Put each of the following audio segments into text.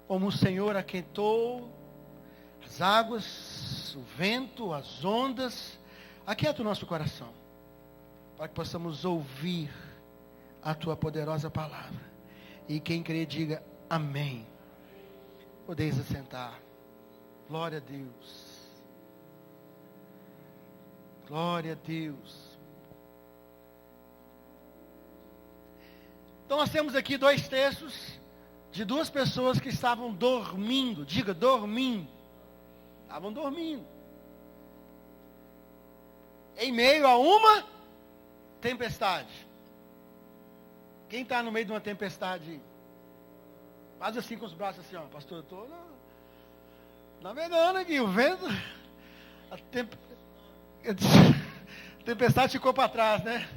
como o Senhor aquentou as águas, o vento, as ondas. Aquieta o nosso coração, para que possamos ouvir a tua poderosa palavra. E quem crê, diga amém. Podeis assentar. Glória a Deus. Glória a Deus. Então nós temos aqui dois textos de duas pessoas que estavam dormindo. Diga, dormindo. Estavam dormindo. Em meio a uma tempestade. Quem está no meio de uma tempestade? Faz assim com os braços assim, ó. Pastor, eu estou navegando aqui. O vento... A tempestade ficou para trás, né?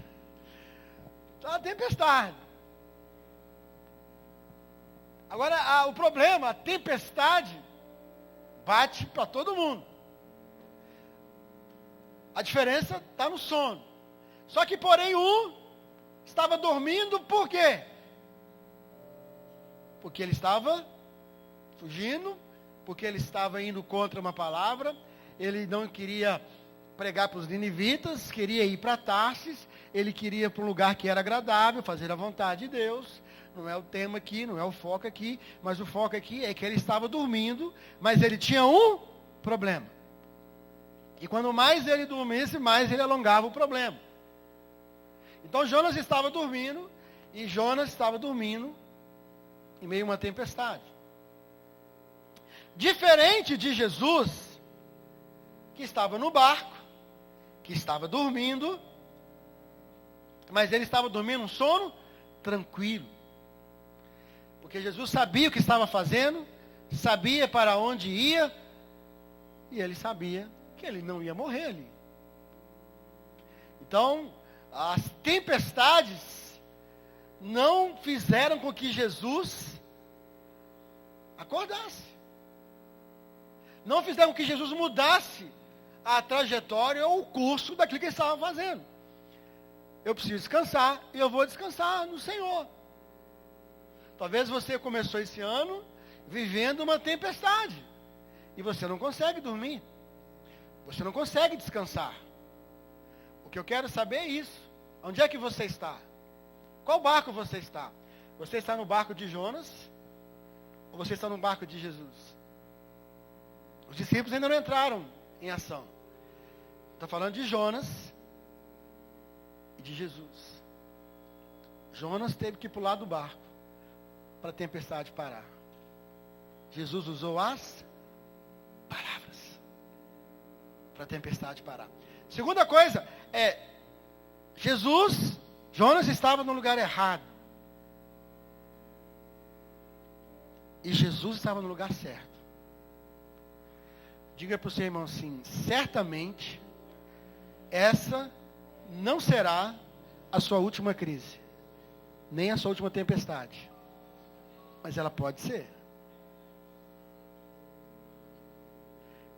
Está a tempestade. Agora, o problema, a tempestade bate para todo mundo. A diferença está no sono. Só que, porém, um estava dormindo por quê? Porque ele estava fugindo, porque ele estava indo contra uma palavra, ele não queria pregar para os ninivitas, queria ir para Tarsis, ele queria ir para um lugar que era agradável, fazer a vontade de Deus. Não é o tema aqui, não é o foco aqui, mas o foco aqui é que ele estava dormindo, mas ele tinha um problema. E quando mais ele dormisse, mais ele alongava o problema. Então Jonas estava dormindo, e Jonas estava dormindo em meio a uma tempestade. Diferente de Jesus, que estava no barco, que estava dormindo, mas ele estava dormindo um sono tranquilo. Porque Jesus sabia o que estava fazendo, sabia para onde ia, e ele sabia que ele não ia morrer ali. Então, as tempestades não fizeram com que Jesus acordasse. Não fizeram com que Jesus mudasse a trajetória ou o curso daquilo que ele estava fazendo. Eu preciso descansar e eu vou descansar no Senhor. Talvez você começou esse ano vivendo uma tempestade e você não consegue dormir. Você não consegue descansar. O que eu quero saber é isso. Onde é que você está? Qual barco você está? Você está no barco de Jonas ou você está no barco de Jesus? Os discípulos ainda não entraram em ação. Estou falando de Jonas e de Jesus. Jonas teve que pular do barco para a tempestade parar. Jesus usou as palavras para a tempestade parar. Segunda coisa é, Jonas estava no lugar errado. E Jesus estava no lugar certo. Diga para o seu irmão assim, certamente, essa não será a sua última crise, nem a sua última tempestade. Mas ela pode ser.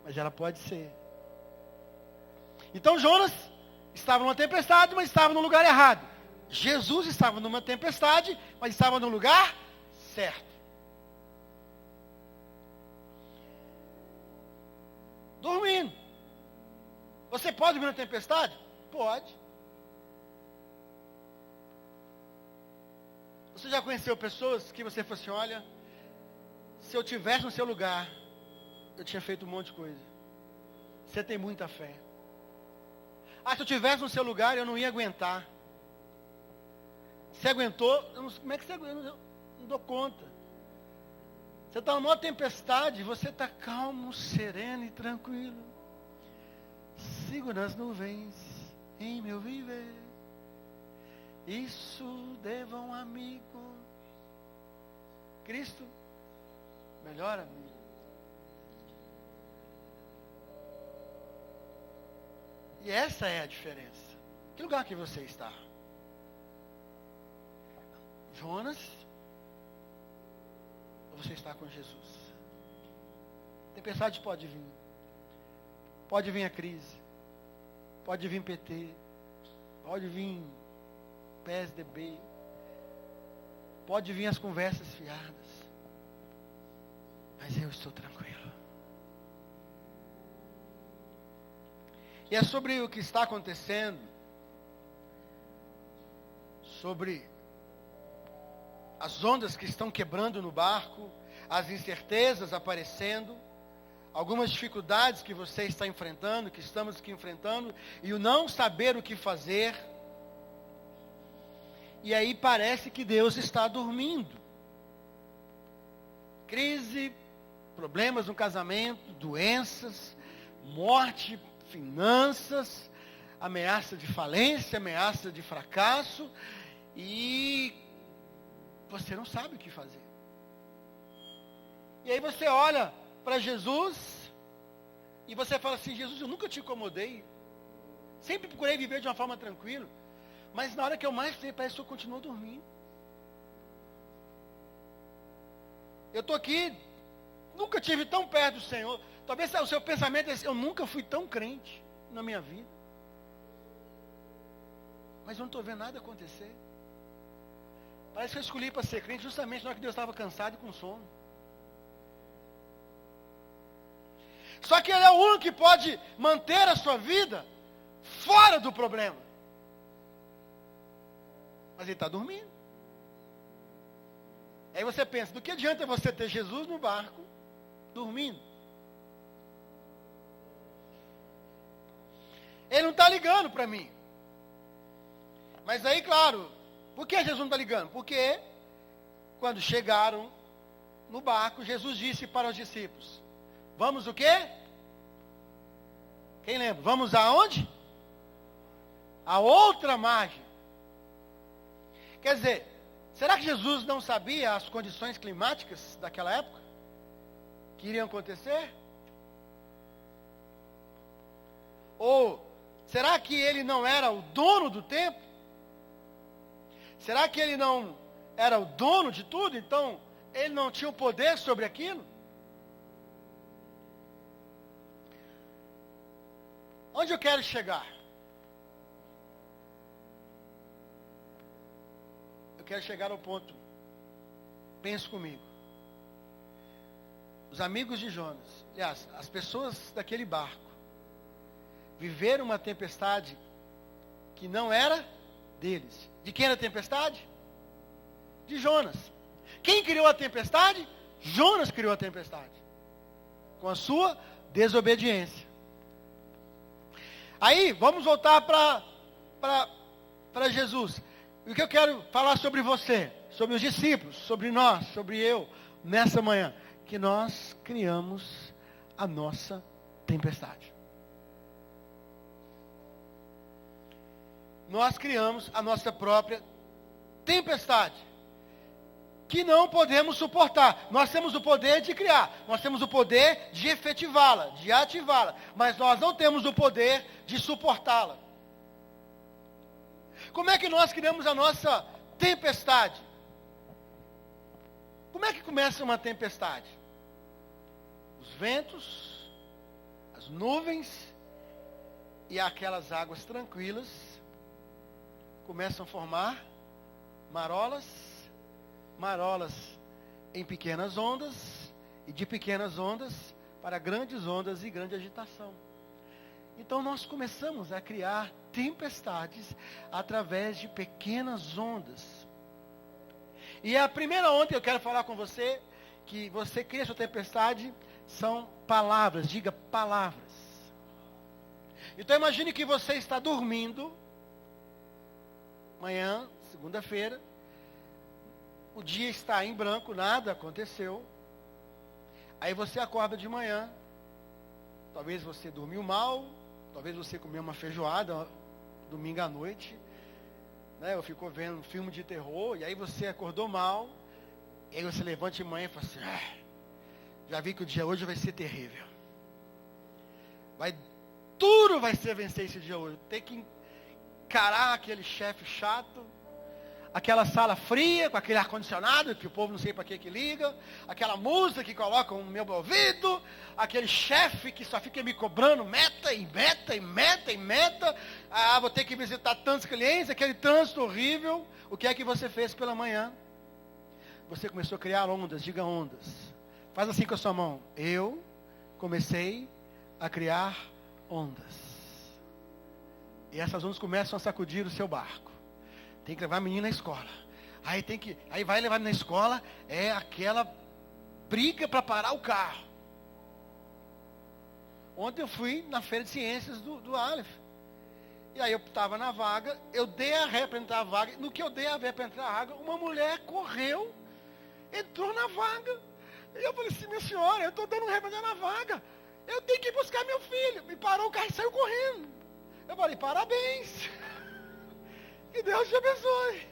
Mas ela pode ser. Então Jonas estava numa tempestade, mas estava no lugar errado. Jesus estava numa tempestade, mas estava no lugar certo. Dormindo. Você pode dormir na tempestade? Pode. Você já conheceu pessoas que você falou assim, olha, se eu tivesse no seu lugar, eu tinha feito um monte de coisa. Você tem muita fé. Se eu tivesse no seu lugar, eu não ia aguentar. Você aguentou? Como é que você aguenta? Eu não dou conta. Você está numa tempestade, você está calmo, sereno e tranquilo. Sigo nas nuvens em meu viver. Isso deva um amigo. Cristo, melhor amigo. E essa é a diferença. Que lugar que você está? Jonas? Ou você está com Jesus? Tempestade pode vir. Pode vir a crise. Pode vir PT. Pode vir PSDB. Pode vir as conversas fiadas. eu estou tranquilo. E é sobre o que está acontecendo, sobre as ondas que estão quebrando no barco, as incertezas aparecendo, algumas dificuldades que você está enfrentando, que estamos aqui enfrentando, e o não saber o que fazer. E aí parece que Deus está dormindo. Crise, problemas no casamento, doenças, morte, finanças, ameaça de falência, ameaça de fracasso, e você não sabe o que fazer. E aí você olha para Jesus e você fala assim: Jesus, eu nunca te incomodei, sempre procurei viver de uma forma tranquila, mas na hora que eu mais sei, parece que eu continuo dormindo. Eu estou aqui, nunca estive tão perto do Senhor. Talvez o seu pensamento é assim: eu nunca fui tão crente na minha vida, mas eu não estou vendo nada acontecer. Parece que eu escolhi para ser crente justamente na hora que Deus estava cansado e com sono. Só que Ele é o único que pode manter a sua vida fora do problema. Mas Ele está dormindo. Aí você pensa: do que adianta você ter Jesus no barco, dormindo? Ele não está ligando para mim. Mas aí, claro, por que Jesus não está ligando? Porque quando chegaram no barco, Jesus disse para os discípulos: vamos o quê? Quem lembra? Vamos aonde? A outra margem. Quer dizer, será que Jesus não sabia as condições climáticas daquela época que iriam acontecer? Ou será que ele não era o dono do tempo? Será que ele não era o dono de tudo? Então ele não tinha o poder sobre aquilo? Onde eu quero chegar? Eu quero chegar ao ponto. Pense comigo. Os amigos de Jonas, aliás, as pessoas daquele barco, viveram uma tempestade que não era deles. De quem era a tempestade? De Jonas. Quem criou a tempestade? Jonas criou a tempestade. Com a sua desobediência. Aí, vamos voltar para Jesus. E o que eu quero falar sobre você, sobre os discípulos, sobre nós, sobre eu, nessa manhã, que nós criamos a nossa tempestade. Nós criamos a nossa própria tempestade, que não podemos suportar. Nós temos o poder de criar, nós temos o poder de efetivá-la, de ativá-la, mas nós não temos o poder de suportá-la. Como é que nós criamos a nossa tempestade? Como é que começa uma tempestade? Os ventos, as nuvens e aquelas águas tranquilas começam a formar marolas em pequenas ondas, e de pequenas ondas para grandes ondas e grande agitação. Então nós começamos a criar tempestades através de pequenas ondas. E a primeira onda que eu quero falar com você, que você cria sua tempestade, são palavras. Diga palavras. Então imagine que você está dormindo, manhã, segunda-feira, o dia está em branco, nada aconteceu. Aí você acorda de manhã, talvez você dormiu mal, talvez você comeu uma feijoada domingo à noite, né? Ou ficou vendo um filme de terror, e aí você acordou mal, e aí você levanta de manhã e fala assim: já vi que o dia hoje vai ser terrível. Tudo vai ser vencer esse dia hoje. Tem que encarar aquele chefe chato, aquela sala fria, com aquele ar-condicionado, que o povo não sei para que liga, aquela música que colocam no meu ouvido, aquele chefe que só fica me cobrando meta, vou ter que visitar tantos clientes, aquele trânsito horrível. O que é que você fez pela manhã? Você começou a criar ondas, diga ondas. Faz assim com a sua mão. Eu comecei a criar ondas. E essas ondas começam a sacudir o seu barco. Tem que levar a menina na escola. Aí vai levar na escola, é aquela briga para parar o carro. Ontem eu fui na feira de ciências do Aleph. E aí eu estava na vaga, eu dei a ré para entrar a vaga. No que eu dei a ré para entrar a vaga, uma mulher correu, entrou na vaga. E eu falei assim, minha senhora, eu estou dando ré para entrar na vaga. Eu tenho que ir buscar meu filho. Me parou o carro e saiu correndo. Eu falei, parabéns. Que Deus te abençoe.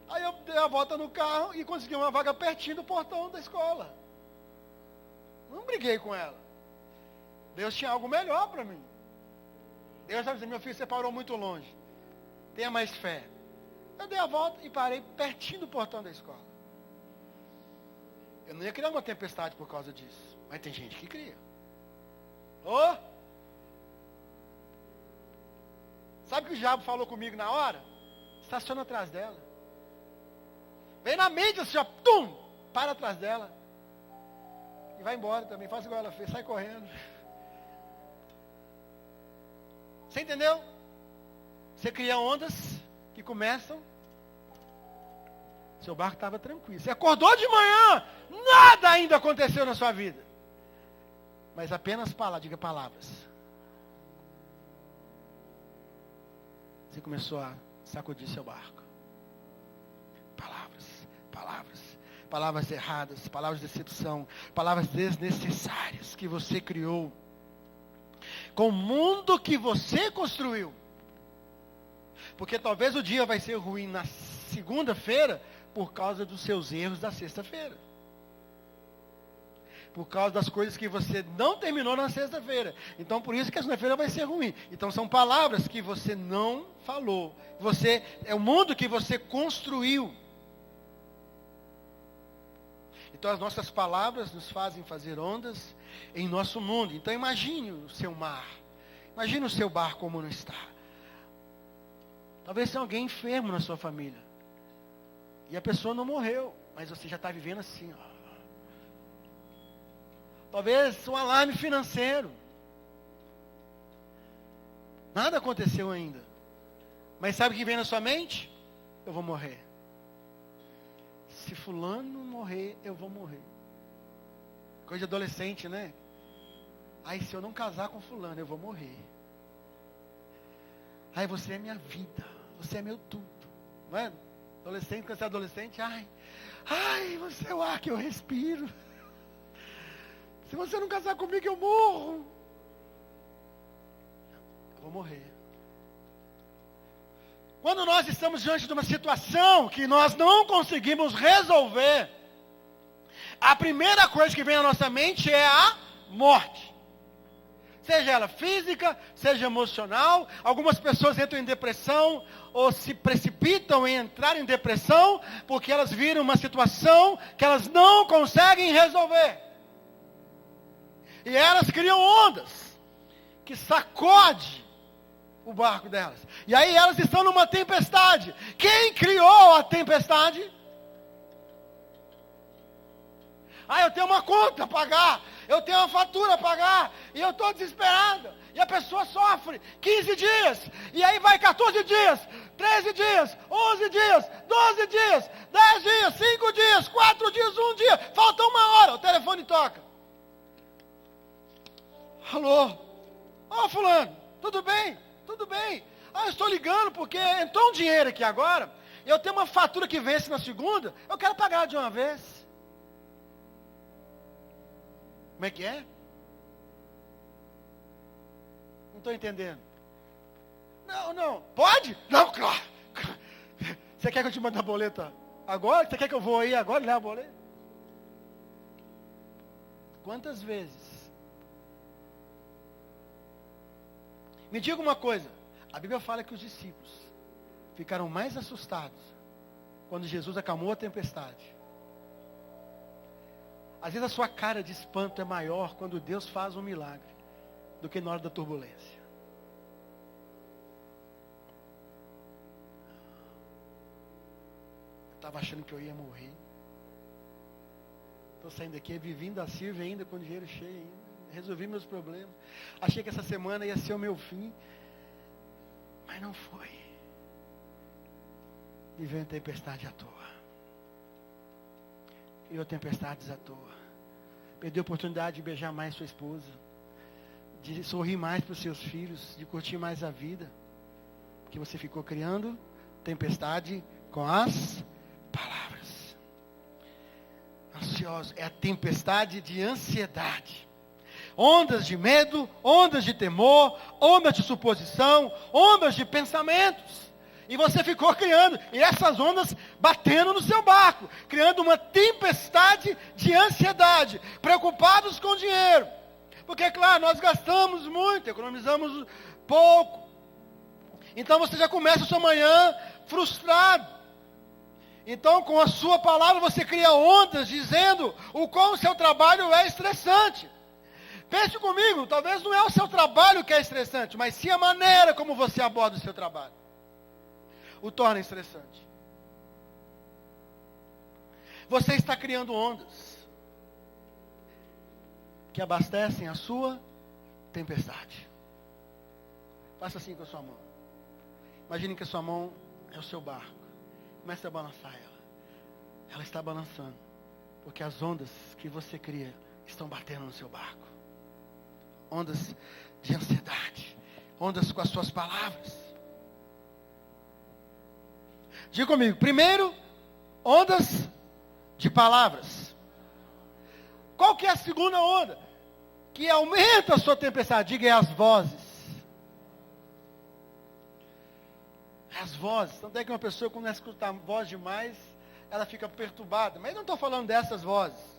Aí eu dei a volta no carro e consegui uma vaga pertinho do portão da escola. Não briguei com ela. Deus tinha algo melhor para mim. Deus estava dizendo, meu filho, você parou muito longe. Tenha mais fé. Eu dei a volta e parei pertinho do portão da escola. Eu não ia criar uma tempestade por causa disso. Mas tem gente que cria. Oh! Sabe o que o diabo falou comigo na hora? Estaciona atrás dela. Vem na mente assim, ó, tum! Para atrás dela. E vai embora também. Faz igual ela fez, sai correndo. Você entendeu? Você cria ondas que começam. Seu barco estava tranquilo. Você acordou de manhã, nada ainda aconteceu na sua vida. Mas apenas palavras, diga palavras. Você começou a sacudir seu barco. Palavras erradas, palavras de decepção, palavras desnecessárias que você criou. Com o mundo que você construiu. Porque talvez o dia vai ser ruim na segunda-feira por causa dos seus erros da sexta-feira. Por causa das coisas que você não terminou na sexta-feira. Então por isso que a segunda-feira vai ser ruim. Então são palavras que você não falou. É o mundo que você construiu. Então as nossas palavras nos fazem fazer ondas em nosso mundo. Então imagine o seu mar. Imagine o seu barco como não está. Talvez tenha alguém enfermo na sua família. E a pessoa não morreu. Mas você já está vivendo assim. Ó. Talvez um alarme financeiro. Nada aconteceu ainda. Mas sabe o que vem na sua mente? Eu vou morrer. Se fulano morrer, eu vou morrer. Coisa de adolescente, né? Aí se eu não casar com fulano, eu vou morrer. Aí você é minha vida. Você é meu tudo. Não é? Adolescente, quando você é adolescente, ai, você é o ar que eu respiro. Se você não casar comigo, eu morro. Eu vou morrer. Quando nós estamos diante de uma situação que nós não conseguimos resolver, a primeira coisa que vem à nossa mente é a morte. Seja ela física, seja emocional. Algumas pessoas entram em depressão ou se precipitam em entrar em depressão porque elas viram uma situação que elas não conseguem resolver. E elas criam ondas que sacode o barco delas. E aí elas estão numa tempestade. Quem criou a tempestade? Eu tenho uma conta a pagar. Eu tenho uma fatura a pagar. E eu estou desesperada. E a pessoa sofre 15 dias. E aí vai 14 dias, 13 dias, 11 dias, 12 dias, 10 dias, 5 dias, 4 dias, 1 dia. Falta 1 hora. O telefone toca. Alô? Fulano, tudo bem? Tudo bem. Eu estou ligando porque entrou um dinheiro aqui agora. Eu tenho uma fatura que vence na segunda. Eu quero pagar de uma vez. Como é que é? Não estou entendendo. Não. Pode? Não, claro. Você quer que eu te mande a boleta agora? Você quer que eu vou aí agora e levar a boleta? Quantas vezes? Me diga uma coisa. A Bíblia fala que os discípulos ficaram mais assustados quando Jesus acalmou a tempestade. Às vezes a sua cara de espanto é maior quando Deus faz um milagre do que na hora da turbulência. Eu estava achando que eu ia morrer. Estou saindo daqui, vivendo da Silvia ainda, com dinheiro cheio ainda. Resolvi meus problemas. Achei que essa semana ia ser o meu fim. Mas não foi. Viveu em tempestade à toa. Criou tempestades à toa. Perdeu a oportunidade de beijar mais sua esposa. De sorrir mais para os seus filhos. De curtir mais a vida. Porque você ficou criando tempestade com as palavras. Ansioso. É a tempestade de ansiedade. Ondas de medo, ondas de temor, ondas de suposição, ondas de pensamentos. E você ficou criando, e essas ondas batendo no seu barco, criando uma tempestade de ansiedade, preocupados com o dinheiro. Porque, claro, nós gastamos muito, economizamos pouco. Então você já começa a sua manhã frustrado. Então, com a sua palavra, você cria ondas dizendo o quão o seu trabalho é estressante. Pense comigo, talvez não é o seu trabalho que é estressante, mas sim a maneira como você aborda o seu trabalho. O torna estressante. Você está criando ondas que abastecem a sua tempestade. Faça assim com a sua mão. Imagine que a sua mão é o seu barco. Comece a balançar ela. Ela está balançando, porque as ondas que você cria estão batendo no seu barco. Ondas de ansiedade. Ondas com as suas palavras. Diga comigo. Primeiro, ondas de palavras. Qual que é a segunda onda? Que aumenta a sua tempestade. Diga, é as vozes. As vozes. Tanto é que uma pessoa, quando escuta a voz demais, ela fica perturbada. Mas eu não estou falando dessas vozes.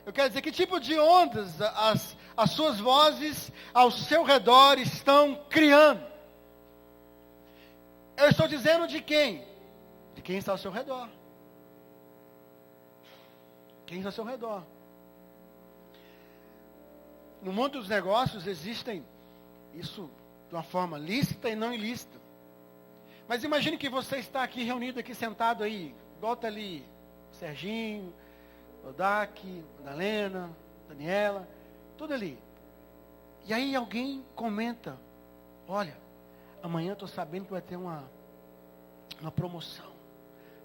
Eu quero dizer, que tipo de ondas as suas vozes ao seu redor estão criando? Eu estou dizendo de quem? De quem está ao seu redor. Quem está ao seu redor. No mundo dos negócios existem isso de uma forma lícita e não ilícita. Mas imagine que você está aqui reunido, aqui sentado aí, igual está ali Serginho, Odak, Madalena, Daniela, tudo ali. E aí alguém comenta, olha, amanhã eu estou sabendo que vai ter uma promoção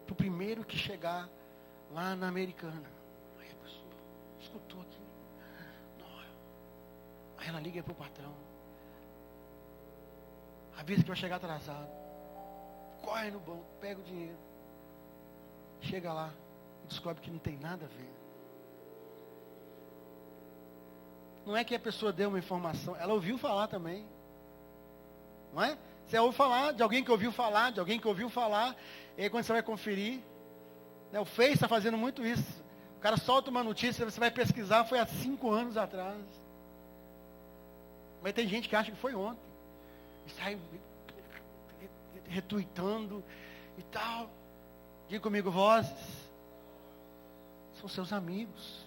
para o primeiro que chegar lá na Americana. Aí a pessoa escutou aqui. Aí ela liga para o patrão. Avisa que vai chegar atrasado. Corre no banco, pega o dinheiro. Chega lá. Descobre que não tem nada a ver. Não é que a pessoa deu uma informação, ela ouviu falar também. Não é? Você ouve falar de alguém que ouviu falar, de alguém que ouviu falar, e aí quando você vai conferir, né, o Face está fazendo muito isso. O cara solta uma notícia, você vai pesquisar, foi há 5 anos atrás. Mas tem gente que acha que foi ontem. E sai retuitando e tal. Diga comigo, vozes. São seus amigos,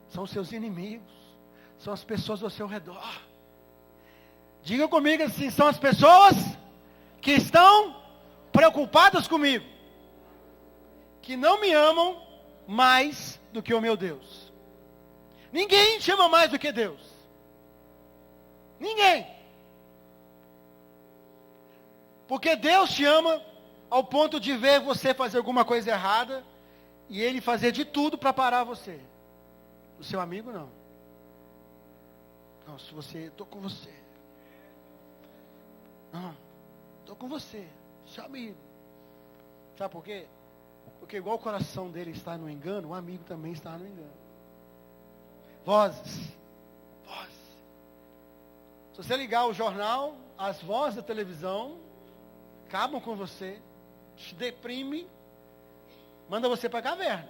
são seus inimigos, são as pessoas ao seu redor. Diga comigo assim, são as pessoas que estão preocupadas comigo, que não me amam mais do que o meu Deus. Ninguém te ama mais do que Deus. Ninguém. Porque Deus te ama ao ponto de ver você fazer alguma coisa errada e Ele fazer de tudo para parar você. O seu amigo não. Não, se você, estou com você. Não, estou com você, seu amigo. Sabe por quê? Porque igual o coração dele está no engano, o amigo também está no engano. Vozes. Vozes. Se você ligar o jornal, as vozes da televisão acabam com você, te deprime, manda você para a caverna.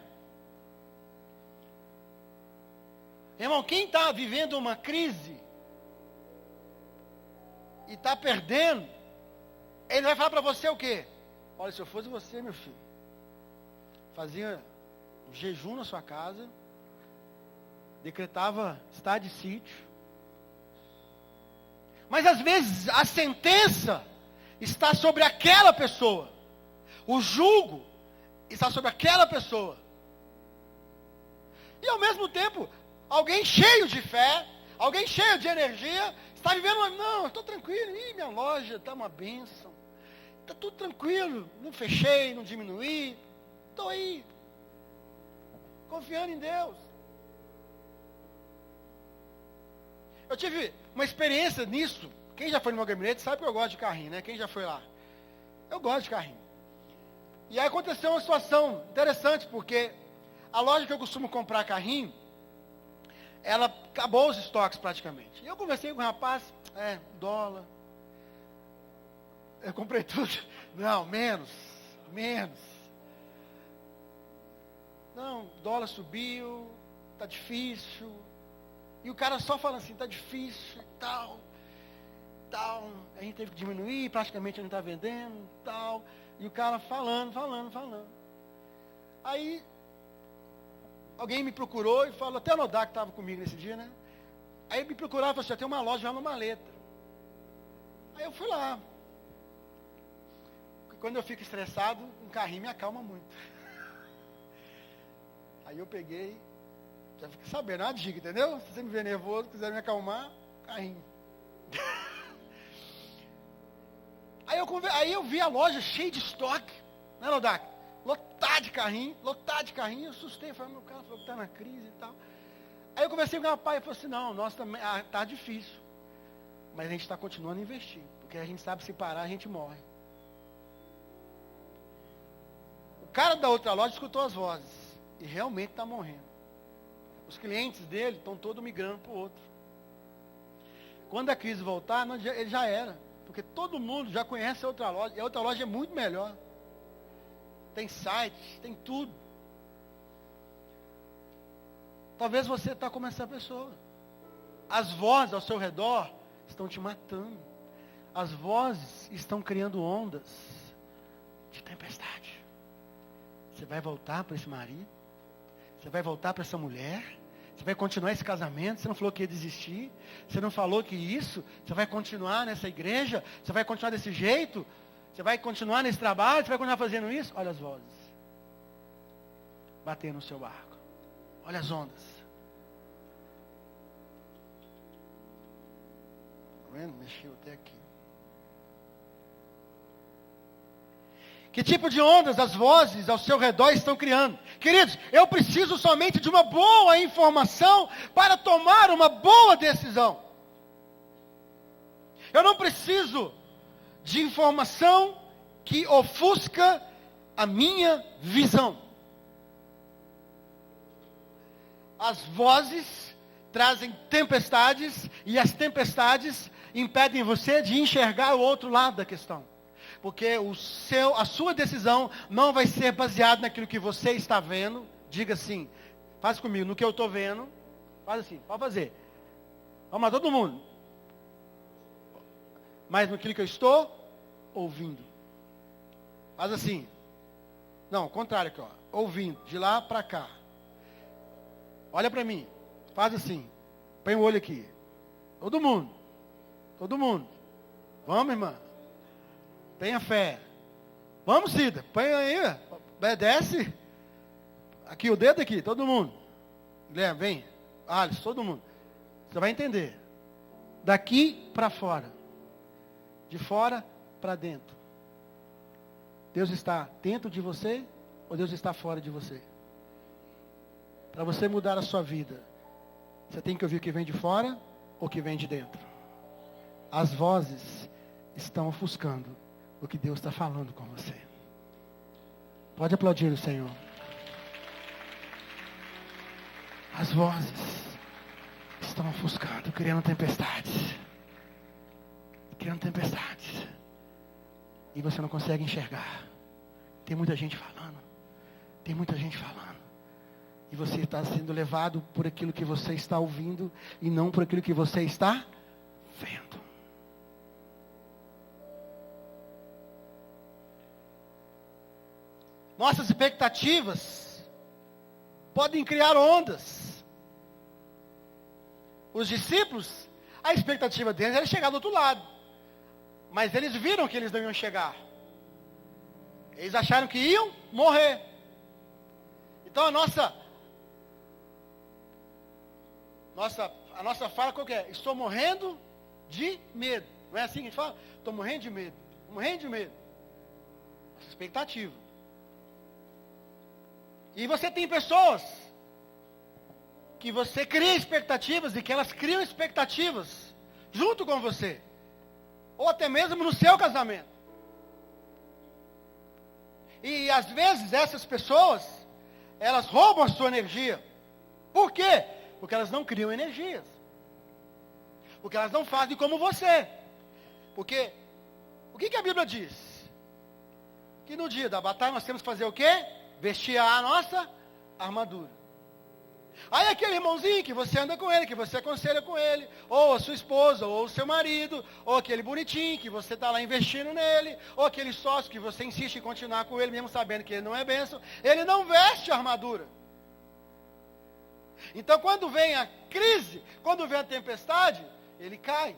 Irmão, quem está vivendo uma crise e está perdendo, ele vai falar para você o quê? Olha, se eu fosse você, meu filho, fazia um jejum na sua casa, decretava estado de sítio. Mas às vezes a sentença está sobre aquela pessoa. O jugo está sobre aquela pessoa. E ao mesmo tempo, alguém cheio de fé, alguém cheio de energia, está vivendo uma... Não, eu estou tranquilo, minha loja está uma bênção. Está tudo tranquilo, não fechei, não diminuí. Estou aí, confiando em Deus. Eu tive uma experiência nisso. Quem já foi no meu gabinete sabe que eu gosto de carrinho, né? Quem já foi lá? Eu gosto de carrinho. E aí aconteceu uma situação interessante, porque a loja que eu costumo comprar carrinho, ela acabou os estoques praticamente. E eu conversei com o rapaz, dólar. Eu comprei tudo. Não, menos. Não, dólar subiu, tá difícil. E o cara só falando assim, tá difícil e tal. A gente teve que diminuir, praticamente a gente não está vendendo, tal. E o cara falando. Aí, alguém me procurou e falou, até o Nodá que estava comigo nesse dia, né? Aí me procuraram e falou assim, tem uma loja lá no Maleta. Aí eu fui lá. Porque quando eu fico estressado, um carrinho me acalma muito. Aí eu peguei, já fiquei sabendo, é uma dica, entendeu? Se você me ver nervoso, quiser me acalmar, carrinho. Aí eu vi a loja cheia de estoque, né, Lodac? Lotar de carrinho, eu assustei, falei, meu cara falou que está na crise e tal. Aí eu conversei com o rapaz e falei assim, não, nós também, está difícil. Mas a gente está continuando a investir, porque a gente sabe se parar, a gente morre. O cara da outra loja escutou as vozes, e realmente está morrendo. Os clientes dele estão todos migrando para o outro. Quando a crise voltar, ele já era. Porque todo mundo já conhece a outra loja. E a outra loja é muito melhor. Tem sites, tem tudo. Talvez você está como essa pessoa. As vozes ao seu redor estão te matando. As vozes estão criando ondas de tempestade. Você vai voltar para esse marido? Você vai voltar para essa mulher? Você vai continuar esse casamento? Você não falou que ia desistir? Você não falou que isso? Você vai continuar nessa igreja? Você vai continuar desse jeito? Você vai continuar nesse trabalho? Você vai continuar fazendo isso? Olha as vozes batendo no seu barco. Olha as ondas. Tá vendo? Mexeu até aqui. Que tipo de ondas as vozes ao seu redor estão criando? Queridos, eu preciso somente de uma boa informação para tomar uma boa decisão. Eu não preciso de informação que ofusca a minha visão. As vozes trazem tempestades e as tempestades impedem você de enxergar o outro lado da questão. Porque a sua decisão não vai ser baseada naquilo que você está vendo. Diga assim, faz comigo, no que eu estou vendo. Faz assim, pode fazer. Vamos lá, todo mundo. Mas naquilo que eu estou ouvindo. Faz assim. Não, ao contrário aqui, ó. Ouvindo, de lá para cá. Olha para mim. Faz assim. Põe o olho aqui. Todo mundo. Vamos, irmã. Tenha fé. Vamos, Cida. Põe aí. Obedece. Aqui, o dedo aqui. Todo mundo. Guilherme, vem. Alice, todo mundo. Você vai entender. Daqui para fora. De fora para dentro. Deus está dentro de você ou Deus está fora de você? Para você mudar a sua vida, você tem que ouvir o que vem de fora ou o que vem de dentro. As vozes estão ofuscando o que Deus está falando com você. Pode aplaudir o Senhor. As vozes estão ofuscando, criando tempestades. E você não consegue enxergar. Tem muita gente falando. E você está sendo levado por aquilo que você está ouvindo e não por aquilo que você está vendo. Nossas expectativas podem criar ondas. Os discípulos, a expectativa deles era chegar do outro lado. Mas eles viram que eles não iam chegar. Eles acharam que iam morrer. Então a nossa A nossa fala qual que é? Estou morrendo de medo. Não é assim que a gente fala? Estou morrendo de medo. Morrendo de medo. Nossa expectativa. E você tem pessoas que você cria expectativas e que elas criam expectativas junto com você. Ou até mesmo no seu casamento. E às vezes essas pessoas, elas roubam a sua energia. Por quê? Porque elas não criam energias. Porque elas não fazem como você. Porque, o que a Bíblia diz? Que no dia da batalha nós temos que fazer o quê? Vestir a nossa armadura. Aí aquele irmãozinho que você anda com ele, que você aconselha com ele, ou a sua esposa, ou o seu marido, ou aquele bonitinho que você está lá investindo nele, ou aquele sócio que você insiste em continuar com ele, mesmo sabendo que ele não é bênção, ele não veste a armadura. Então quando vem a crise, quando vem a tempestade, ele cai.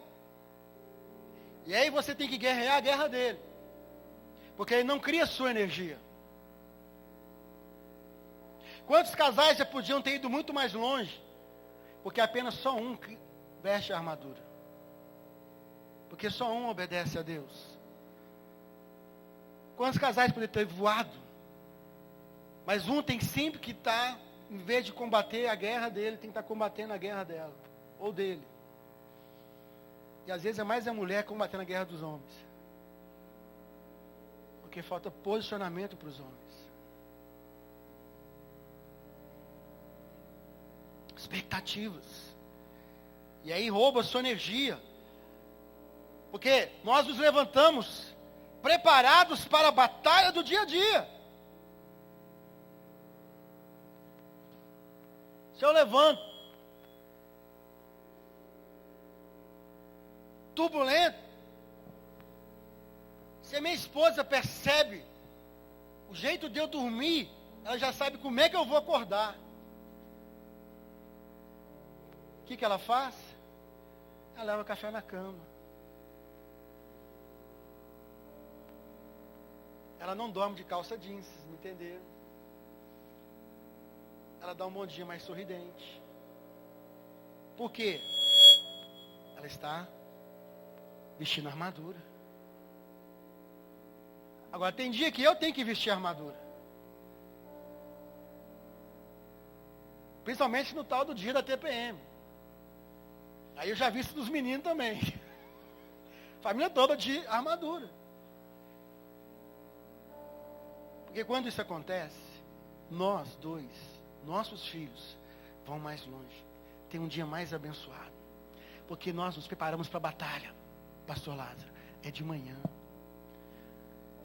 E aí você tem que guerrear a guerra dele. Porque ele não cria sua energia. Quantos casais já podiam ter ido muito mais longe? Porque apenas só um veste a armadura. Porque só um obedece a Deus. Quantos casais poderiam ter voado? Mas um tem sempre que estar, em vez de combater a guerra dele, tem que estar combatendo a guerra dela. Ou dele. E às vezes é mais a mulher combatendo a guerra dos homens. Porque falta posicionamento para os homens. Expectativas. E aí rouba a sua energia. Porque nós nos levantamos preparados para a batalha do dia a dia. Se eu levanto turbulento, se a minha esposa percebe o jeito de eu dormir, ela já sabe como é que eu vou acordar. O que ela faz? Ela leva café na cama. Ela não dorme de calça jeans, vocês me entenderam? Ela dá um bom dia mais sorridente. Por quê? Ela está vestindo armadura. Agora, tem dia que eu tenho que vestir armadura. Principalmente no tal do dia da TPM. Aí eu já vi isso dos meninos também. Família toda de armadura. Porque quando isso acontece, nós dois, nossos filhos, vão mais longe. Tem um dia mais abençoado. Porque nós nos preparamos para a batalha. Pastor Lázaro, é de manhã.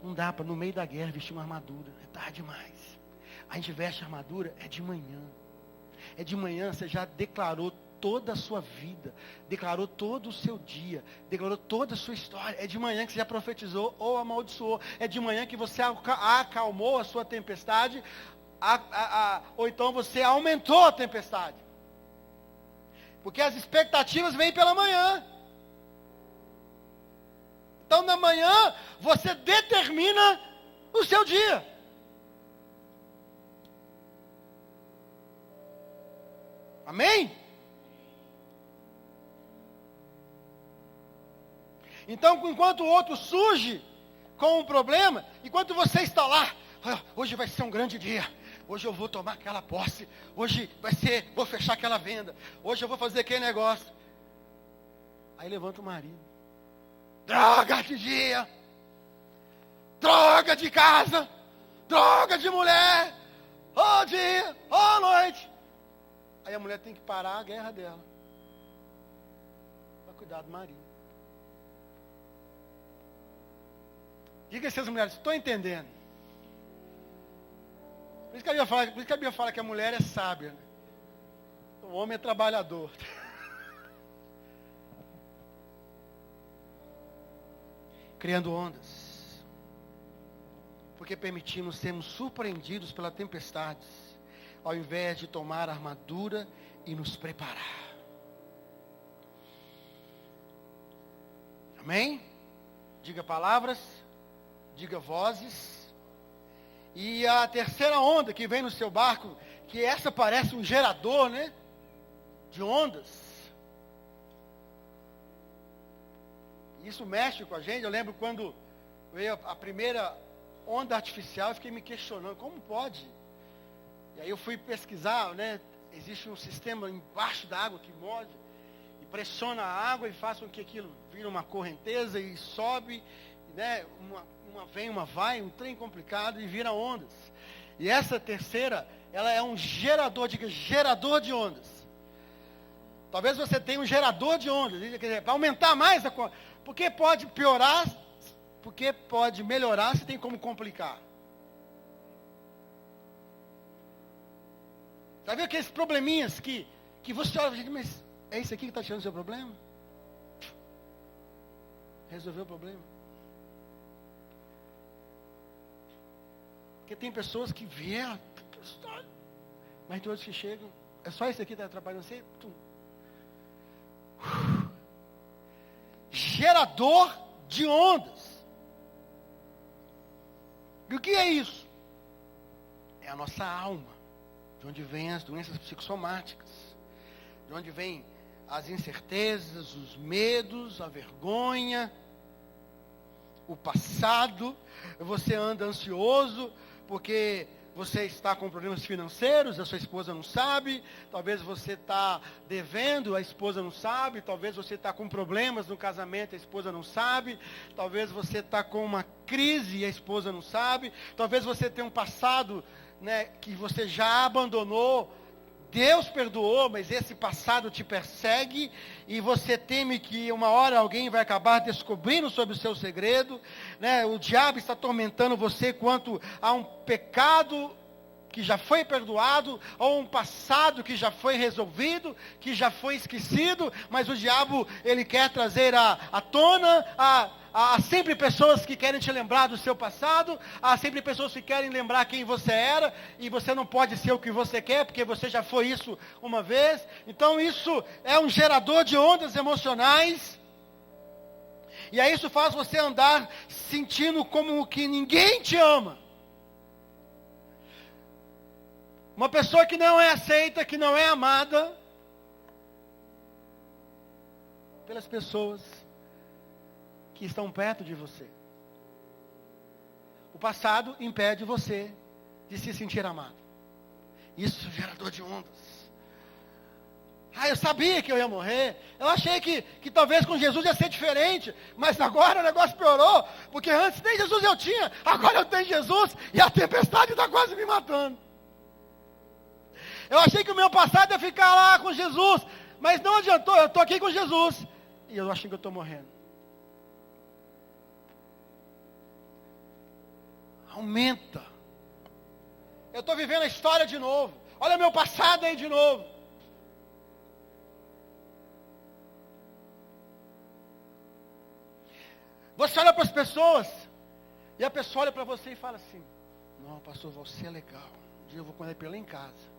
Não dá para no meio da guerra vestir uma armadura. É tarde demais. A gente veste a armadura, é de manhã. É de manhã, você já declarou toda a sua vida, declarou todo o seu dia, declarou toda a sua história. É de manhã que você já profetizou ou amaldiçoou. É de manhã que você acalmou a sua tempestade, ou então você aumentou a tempestade. Porque as expectativas vêm pela manhã. Então, na manhã, você determina o seu dia. Amém? Então, enquanto o outro surge com um problema, enquanto você está lá, hoje vai ser um grande dia. Hoje eu vou tomar aquela posse. Hoje vou fechar aquela venda. Hoje eu vou fazer aquele negócio. Aí levanta o marido. Droga de dia. Droga de casa. Droga de mulher. Ô dia, ô noite. Aí a mulher tem que parar a guerra dela. Para cuidar do marido. Diga a essas mulheres, estou entendendo. Por isso que a Bíblia fala que a mulher é sábia. Né? O homem é trabalhador. Criando ondas. Porque permitimos sermos surpreendidos pelas tempestades, ao invés de tomar a armadura e nos preparar. Amém? Diga palavras, diga vozes. E a terceira onda que vem no seu barco, que essa parece um gerador, né? de ondas. Isso mexe com a gente. Eu lembro quando veio a primeira onda artificial, eu fiquei me questionando, como pode? E aí eu fui pesquisar, né? Existe um sistema embaixo da água que move e pressiona a água e faz com que aquilo vire uma correnteza e sobe, né? Uma vem, uma vai, um trem complicado e vira ondas. E essa terceira, ela é um gerador de ondas. Talvez você tenha um gerador de ondas, quer dizer, para aumentar mais a coisa. Porque pode piorar, porque pode melhorar, se tem como complicar. Já viu aqueles probleminhas que você olha e diz, mas é isso aqui que está tirando o seu problema? Resolveu o problema. Porque tem pessoas que vieram, mas tem outros que chegam, é só isso aqui que está atrapalhando você? Gerador de ondas. E o que é isso? É a nossa alma, de onde vêm as doenças psicossomáticas, de onde vêm as incertezas, os medos, a vergonha, o passado. Você anda ansioso porque você está com problemas financeiros, a sua esposa não sabe. Talvez você está devendo, a esposa não sabe. Talvez você está com problemas no casamento, a esposa não sabe. Talvez você está com uma crise e a esposa não sabe. Talvez você tenha um passado, né, que você já abandonou. Deus perdoou, mas esse passado te persegue e você teme que uma hora alguém vai acabar descobrindo sobre o seu segredo, né? O diabo está atormentando você quanto a um pecado que já foi perdoado, ou um passado que já foi resolvido, que já foi esquecido, mas o diabo, ele quer trazer à tona, há sempre pessoas que querem te lembrar do seu passado, há sempre pessoas que querem lembrar quem você era, e você não pode ser o que você quer, porque você já foi isso uma vez. Então isso é um gerador de ondas emocionais, e aí isso faz você andar sentindo como que ninguém te ama. Uma pessoa que não é aceita, que não é amada pelas pessoas que estão perto de você. O passado impede você de se sentir amado. Isso é gerador de ondas. Eu sabia que eu ia morrer. Eu achei que talvez com Jesus ia ser diferente. Mas agora o negócio piorou. Porque antes nem Jesus eu tinha. Agora eu tenho Jesus e a tempestade está quase me matando. Eu achei que o meu passado ia ficar lá com Jesus. Mas não adiantou, eu estou aqui com Jesus. E eu achei que eu estou morrendo. Aumenta. Eu estou vivendo a história de novo. Olha o meu passado aí de novo. Você olha para as pessoas. E a pessoa olha para você e fala assim: não, pastor, você é legal. Um dia eu vou conhecer ele em casa.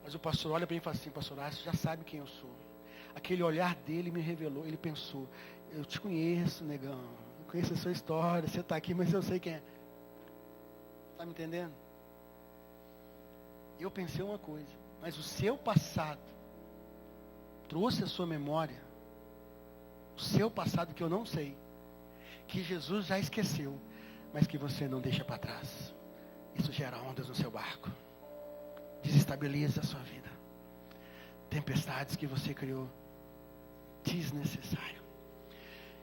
Mas o pastor olha para mim e fala assim: pastor, você já sabe quem eu sou. Aquele olhar dele me revelou. Ele pensou: eu te conheço, negão. Eu conheço a sua história. Você está aqui, mas eu sei quem é. Está me entendendo? Eu pensei uma coisa. Mas o seu passado trouxe a sua memória. O seu passado que eu não sei. Que Jesus já esqueceu. Mas que você não deixa para trás. Isso gera ondas no seu barco. Desestabiliza a sua vida. Tempestades que você criou. Desnecessário.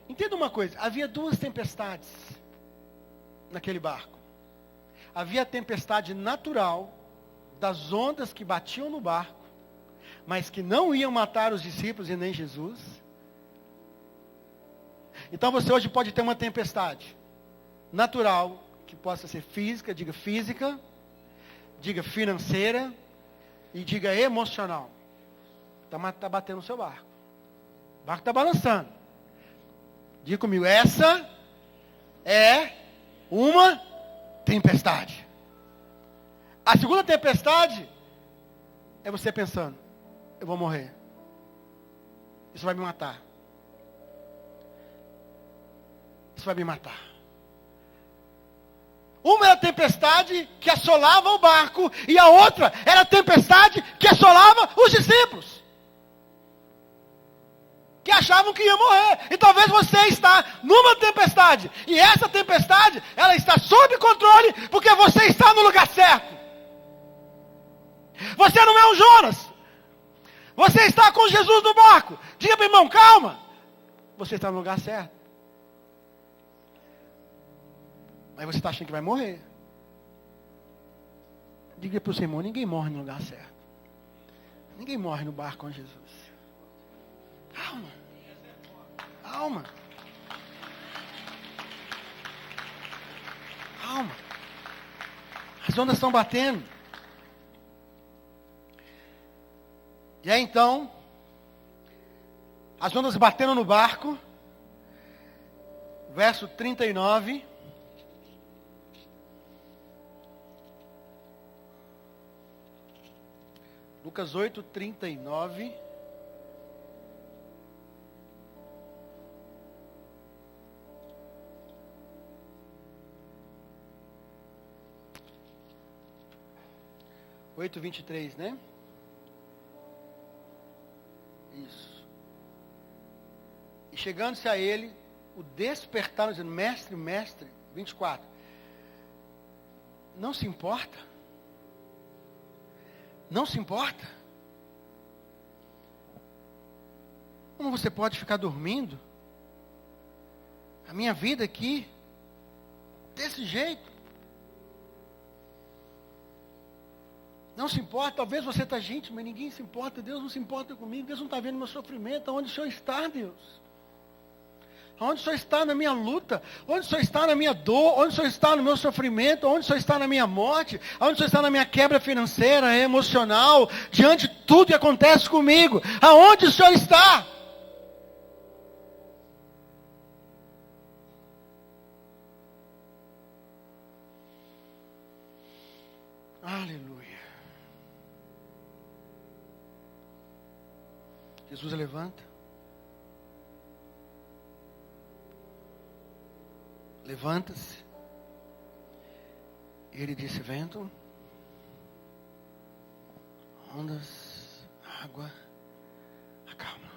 Entenda uma coisa. Havia duas tempestades naquele barco. Havia a tempestade natural das ondas que batiam no barco, mas que não iam matar os discípulos e nem Jesus. Então você hoje pode ter uma tempestade natural, que possa ser física, diga financeira e diga emocional. Está batendo no seu barco. O barco está balançando. Diga comigo, essa é uma tempestade. A segunda tempestade é você pensando: eu vou morrer. Isso vai me matar. Isso vai me matar. Uma era a tempestade que assolava o barco, e a outra era a tempestade que assolava os discípulos. achavam que ia morrer. E talvez você está numa tempestade. E essa tempestade, ela está sob controle, porque você está no lugar certo. Você não é um Jonas. Você está com Jesus no barco. Diga para o irmão, calma. Você está no lugar certo. Mas você está achando que vai morrer. Diga para o seu irmão, ninguém morre no lugar certo. Ninguém morre no barco com Jesus. Calma. Calma. Calma. As ondas estão batendo. E aí então, as ondas batendo no barco, verso 39. Lucas 8, 39. Oito, 23, né? Isso. E chegando-se a ele, o despertaram, dizendo, mestre, mestre, 24. Não se importa? Não se importa? Como você pode ficar dormindo? A minha vida aqui, desse jeito. Não se importa, talvez você está, gente, mas ninguém se importa, Deus não se importa comigo, Deus não está vendo meu sofrimento, aonde o Senhor está, Deus? Onde o Senhor está na minha luta? Onde o Senhor está na minha dor? Onde o Senhor está no meu sofrimento? Onde o Senhor está na minha morte? Onde o Senhor está na minha quebra financeira, emocional? Diante de tudo que acontece comigo? Aonde o Senhor está? Aleluia. Jesus levanta. Levanta-se. Ele disse, vento, ondas, água, acalma.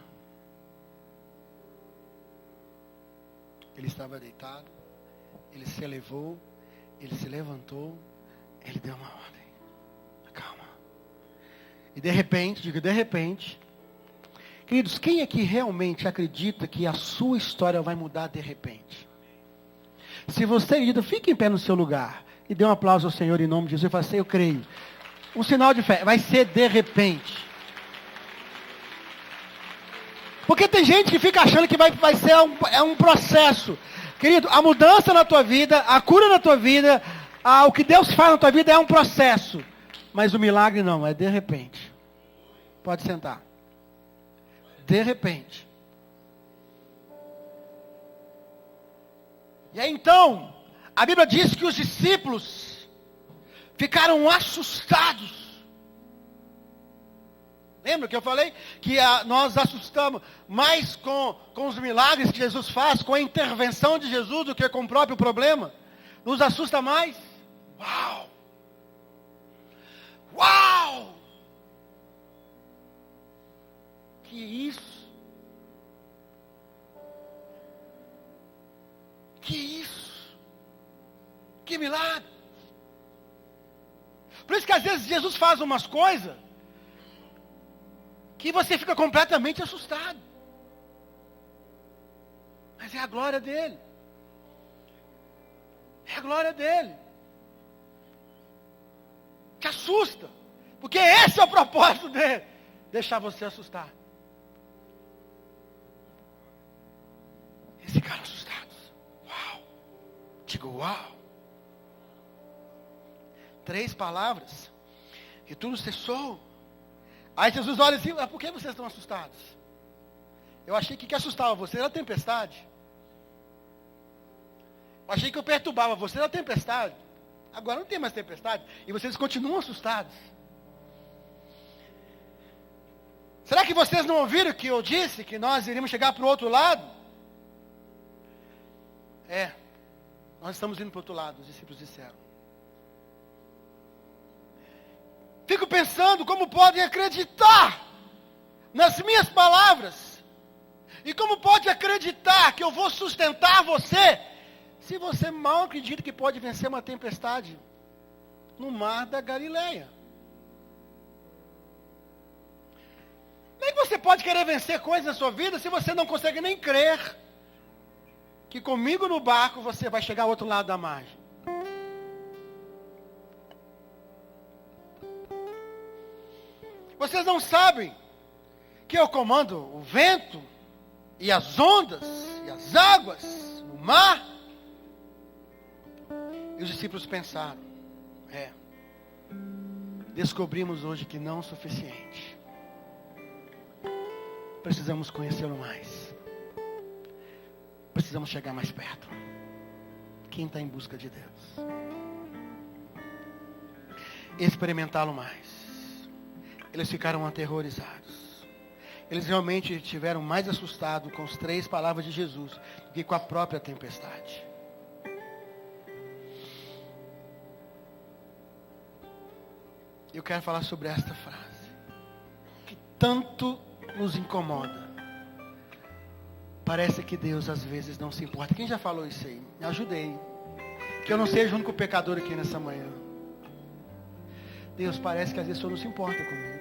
Ele estava deitado, ele se elevou, ele se levantou, ele deu uma ordem. Acalma. E de repente, diga, de repente, queridos, quem aqui realmente acredita que a sua história vai mudar de repente? Se você acredita, fique em pé no seu lugar. E dê um aplauso ao Senhor em nome de Jesus. E fala assim, eu creio. Um sinal de fé. Vai ser de repente. Porque tem gente que fica achando que vai ser um processo. Querido, a mudança na tua vida, a cura na tua vida, o que Deus faz na tua vida é um processo. Mas o milagre não, é de repente. Pode sentar. De repente. E aí então, a Bíblia diz que os discípulos ficaram assustados. Lembra que eu falei? Que nós assustamos mais com os milagres que Jesus faz, com a intervenção de Jesus, do que com o próprio problema. Nos assusta mais. Uau! Uau! Que isso? Que isso? Que milagre! Por isso que às vezes Jesus faz umas coisas que você fica completamente assustado. Mas é a glória dele. É a glória dele. Te assusta. Porque esse é o propósito dele. Deixar você assustar. Esse cara assustado. Uau. Digo, uau. 3 palavras. E tudo cessou. Aí Jesus olha assim, por que vocês estão assustados? Eu achei que o que assustava você era a tempestade. Eu achei que eu perturbava você era a tempestade. Agora não tem mais tempestade. E vocês continuam assustados. Será que vocês não ouviram que eu disse que nós iríamos chegar para o outro lado? Nós estamos indo para o outro lado, os discípulos disseram. Fico pensando como podem acreditar nas minhas palavras, E como pode acreditar que eu vou sustentar você, se você mal acredita que pode vencer uma tempestade no mar da Galileia? Como é que você pode querer vencer coisas na sua vida se você não consegue nem crer que comigo no barco você vai chegar ao outro lado da margem? Vocês não sabem que eu comando o vento e as ondas e as águas no mar? E os discípulos pensaram, descobrimos hoje que não é o suficiente. Precisamos conhecê-lo mais. Precisamos chegar mais perto. Quem está em busca de Deus? Experimentá-lo mais. Eles ficaram aterrorizados. Eles realmente estiveram mais assustados com as 3 palavras de Jesus do que com a própria tempestade. Eu quero falar sobre esta frase, que tanto nos incomoda. Parece que Deus às vezes não se importa. Quem já falou isso aí? Me ajudei. Que eu não seja o único pecador aqui nessa manhã. Deus, parece que às vezes o Senhor não se importa comigo.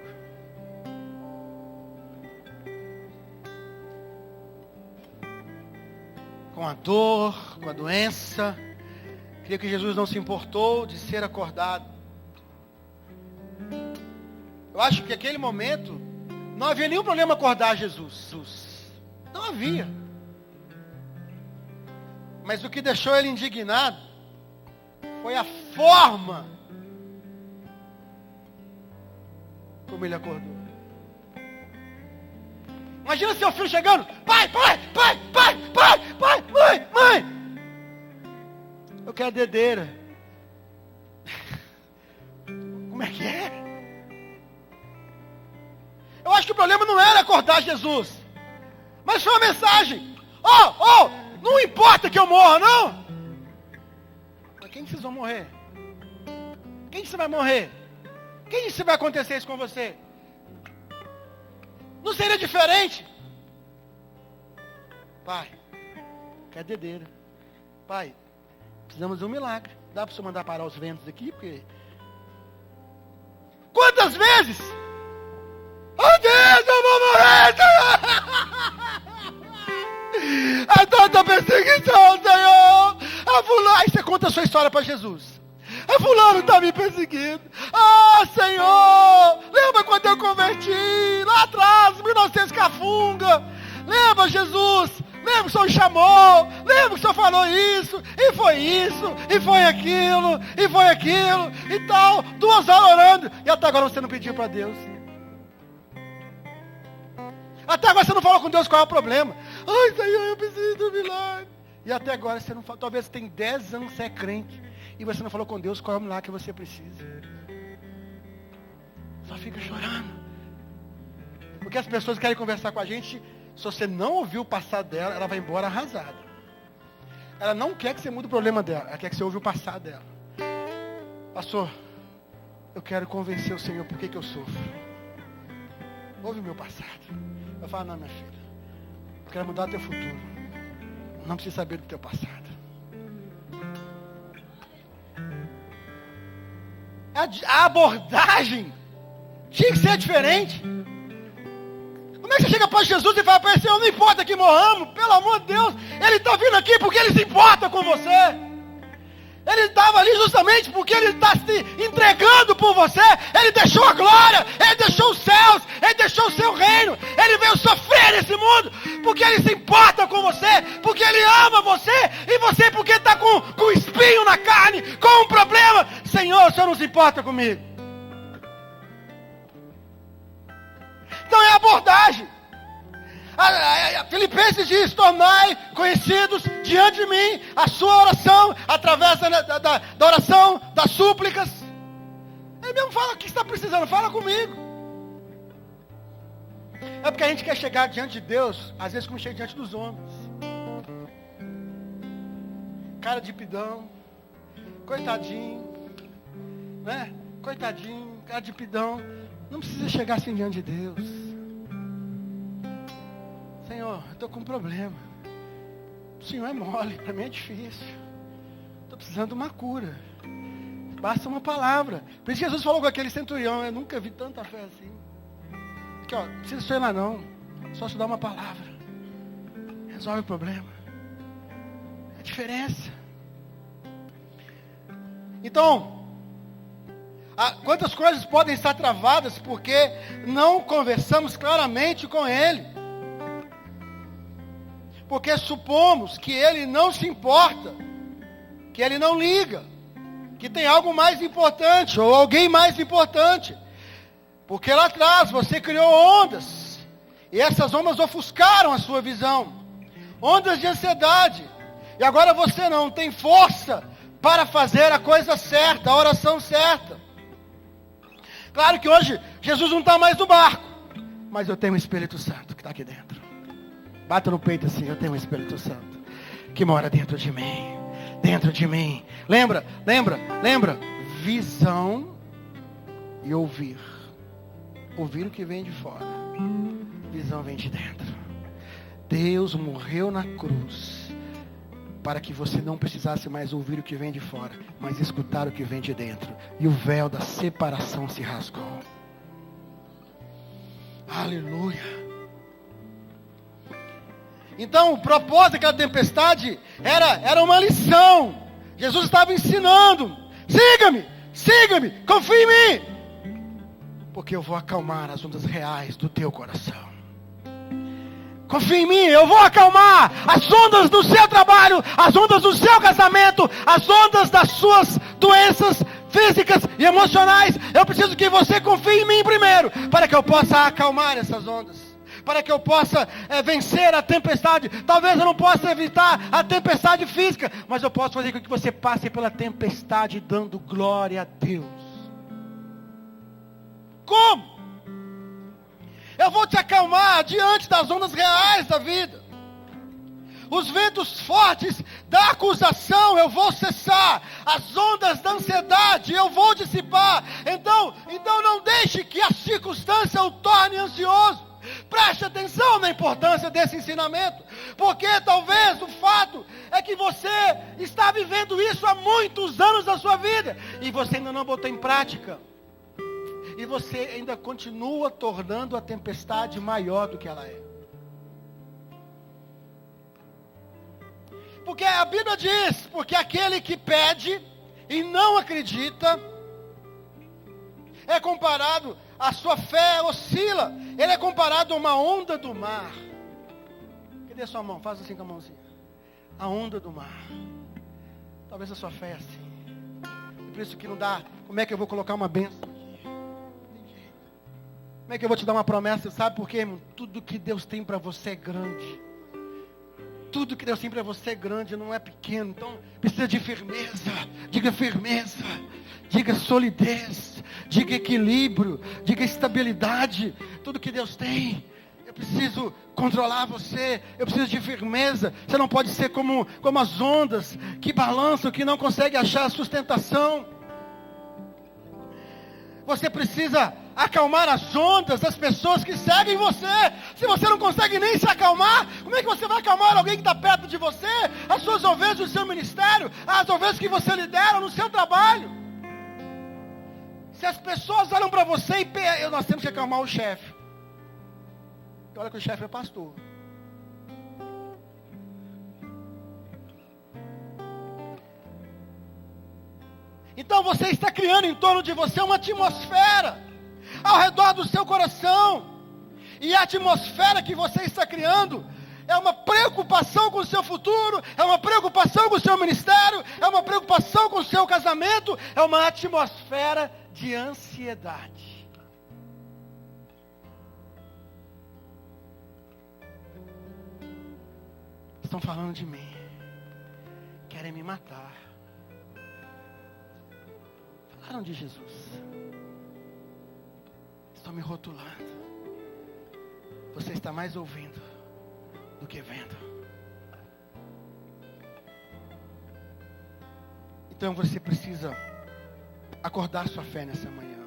Com a dor, com a doença. Creio que Jesus não se importou de ser acordado. Eu acho que naquele momento não havia nenhum problema acordar Jesus. Não havia. Mas o que deixou ele indignado foi a forma como ele acordou. Imagina seu filho chegando, pai, mãe. Eu quero dedeira. Como é que é? Eu acho que o problema não era acordar Jesus, mas foi uma mensagem. Não importa que eu morra, não. Mas quem que vocês vão morrer? Quem que você vai morrer? Quem que vai acontecer isso com você? Não seria diferente? Pai, quer dedeira. Pai, precisamos de um milagre. Dá para você mandar parar os ventos aqui? Porque... Quantas vezes? Oh Deus, eu vou morrer! A tanta perseguição, Senhor! Aí você conta a sua história para Jesus. A fulano está me perseguindo. Senhor! Lembra quando eu converti? Lá atrás, 1900 cafunga. Lembra, Jesus? Lembra que o Senhor chamou? Lembra que o Senhor falou isso? E foi aquilo, e tal. 2 horas orando. E até agora você não pediu para Deus. Até agora você não falou com Deus qual é o problema. Ai, Senhor, eu preciso do milagre. E até agora você não falou. Talvez você tenha 10 anos que você é crente. E você não falou com Deus qual é o milagre que você precisa. Só fica chorando. Porque as pessoas querem conversar com a gente. Se você não ouviu o passado dela, ela vai embora arrasada. Ela não quer que você mude o problema dela. Ela quer que você ouve o passado dela. Pastor, eu quero convencer o Senhor por que eu sofro. Ouve o meu passado. Eu falo, não, minha filha. Eu quero mudar o teu futuro. Não precisa saber do teu passado. A abordagem tinha que ser diferente. Como é que você chega para Jesus e fala para ele, Senhor, não importa que morramos, pelo amor de Deus, Ele está vindo aqui porque Ele se importa com você. Ele estava ali justamente porque Ele está se entregando por você. Ele deixou a glória, Ele deixou os céus, Ele deixou o seu reino. Ele veio sofrer nesse mundo porque Ele se importa com você, porque Ele ama você, e você porque está com espinho na carne, com um problema. Senhor, o Senhor não se importa comigo. Então é a abordagem. Filipenses diz, tornai conhecidos diante de mim a sua oração, através da oração, das súplicas. Ele mesmo fala, o que você está precisando? Fala comigo. É porque a gente quer chegar diante de Deus, às vezes como chega diante dos homens. Cara de pidão, coitadinho, né? Coitadinho, cara de pidão. Não precisa chegar assim diante de Deus. Senhor, eu estou com um problema. O Senhor é mole, para mim é difícil. Estou precisando de uma cura. Basta uma palavra. Por isso Jesus falou com aquele centurião, eu nunca vi tanta fé assim. Aqui, ó, não precisa sonhar não. Só te dar uma palavra. Resolve o problema. É a diferença. Então, quantas coisas podem estar travadas porque não conversamos claramente com Ele. Porque supomos que Ele não se importa, que Ele não liga, que tem algo mais importante, ou alguém mais importante. Porque lá atrás você criou ondas, e essas ondas ofuscaram a sua visão. Ondas de ansiedade. E agora você não tem força para fazer a coisa certa, a oração certa. Claro que hoje Jesus não está mais no barco, mas eu tenho o Espírito Santo que está aqui dentro. Bata no peito assim, eu tenho o Espírito Santo que mora dentro de mim. Dentro de mim. Lembra? Visão e ouvir. Ouvir o que vem de fora. Visão vem de dentro. Deus morreu na cruz para que você não precisasse mais ouvir o que vem de fora, mas escutar o que vem de dentro. E o véu da separação se rasgou. Aleluia. Então, o propósito daquela tempestade era uma lição. Jesus estava ensinando. Siga-me, confie em mim. Porque eu vou acalmar as ondas reais do teu coração. Confie em mim, eu vou acalmar as ondas do seu trabalho, as ondas do seu casamento, as ondas das suas doenças físicas e emocionais. Eu preciso que você confie em mim primeiro, para que eu possa acalmar essas ondas. Para que eu possa vencer a tempestade. Talvez eu não possa evitar a tempestade física, mas eu posso fazer com que você passe pela tempestade dando glória a Deus. Como? Eu vou te acalmar diante das ondas reais da vida. Os ventos fortes da acusação eu vou cessar. As ondas da ansiedade eu vou dissipar. Então não deixe que a circunstância o torne ansioso. Preste atenção na importância desse ensinamento. Porque talvez o fato é que você está vivendo isso há muitos anos da sua vida. E você ainda não botou em prática. E você ainda continua tornando a tempestade maior do que ela é. Porque a Bíblia diz, porque aquele que pede e não acredita, é comparado, a sua fé oscila, ele é comparado a uma onda do mar. Cadê a sua mão? Faz assim com a mãozinha. A onda do mar. Talvez a sua fé é assim. E por isso que não dá, como é que eu vou colocar uma bênção? Como é que eu vou te dar uma promessa? Sabe por quê, irmão? Tudo que Deus tem para você é grande. Tudo que Deus tem para você é grande, não é pequeno. Então, precisa de firmeza. Diga firmeza. Diga solidez. Diga equilíbrio. Diga estabilidade. Tudo que Deus tem. Eu preciso controlar você. Eu preciso de firmeza. Você não pode ser como as ondas que balançam, que não conseguem achar sustentação. Você precisa acalmar as ondas das pessoas que seguem você. Se você não consegue nem se acalmar, como é que você vai acalmar alguém que está perto de você? As suas ovelhas do seu ministério, as ovelhas que você lidera no seu trabalho. Se as pessoas olham para você e nós temos que acalmar o chefe. E olha que o chefe é pastor. Então você está criando em torno de você uma atmosfera ao redor do seu coração. E a atmosfera que você está criando é uma preocupação com o seu futuro, é uma preocupação com o seu ministério, é uma preocupação com o seu casamento, é uma atmosfera de ansiedade. Estão falando de mim, querem me matar. Falaram de Jesus. Estão me rotulando. Você está mais ouvindo do que vendo. Então você precisa acordar sua fé nessa manhã.